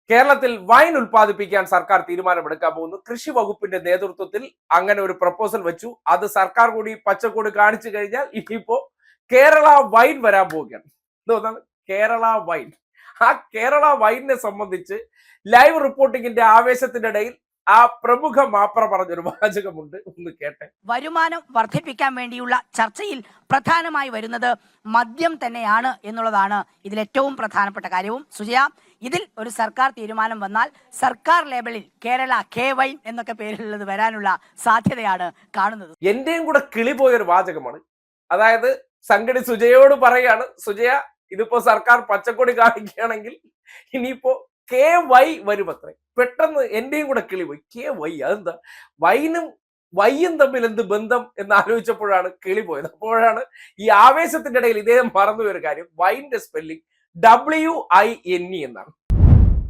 കേരളത്തിൽ വൈൻ ഉൽപ്പാദിപ്പിക്കാൻ സർക്കാർ തീരുമാനമെടുക്കാൻ പോകുന്നു. കൃഷി വകുപ്പിന്റെ നേതൃത്വത്തിൽ അങ്ങനെ ഒരു പ്രപ്പോസൽ വെച്ചു. അത് സർക്കാർ കൂടി പച്ചക്കോട് കാണിച്ചു കഴിഞ്ഞാൽ ഇനിയിപ്പോ കേരള വൈൻ വരാൻ പോവുകയാണ്. എന്താണ് കേരള വൈൻ? ആ കേരള വൈനിനെ സംബന്ധിച്ച് ലൈവ് റിപ്പോർട്ടിങ്ങിന്റെ ആവേശത്തിന്റെ ഇടയിൽ ആ പ്രമുഖ മാപ്ര പറഞ്ഞൊരു വാചകമുണ്ട്, ഒന്ന് കേട്ടെ. വരുമാനം വർദ്ധിപ്പിക്കാൻ വേണ്ടിയുള്ള ചർച്ചയിൽ പ്രധാനമായി വരുന്നത് മദ്യം തന്നെയാണ് എന്നുള്ളതാണ് ഇതിൽ ഏറ്റവും പ്രധാനപ്പെട്ട കാര്യവും. സുജയ, ഇതിൽ ഒരു സർക്കാർ തീരുമാനം വന്നാൽ സർക്കാർ ലേബലിൽ കേരള കെ വൈൻ എന്നൊക്കെ പേരിലുള്ളത് വരാനുള്ള സാധ്യതയാണ് കാണുന്നത്. എന്റെയും കൂടെ കിളി പോയൊരു വാചകമാണ്. അതായത് സംഘടി സുജയോട് പറയാണ്, സുജയ ഇതിപ്പോ സർക്കാർ പച്ചക്കൊടി കാണിക്കുകയാണെങ്കിൽ ഇനിയിപ്പോ കെ വൈ വരുമത്രേ. പെട്ടെന്ന് എന്റെയും കൂടെ കിളി പോയി. കെ വൈ, അതെന്താ? വൈനും വൈയും തമ്മിൽ എന്ത് ബന്ധം എന്ന് ആലോചിച്ചപ്പോഴാണ് കിളി പോയത്. അപ്പോഴാണ് ഈ ആവേശത്തിന്റെ ഇടയിൽ ഇദ്ദേഹം മറന്നുപോയൊരു കാര്യം, വൈൻ്റെ സ്പെല്ലിംഗ് WINE എന്നാണ്.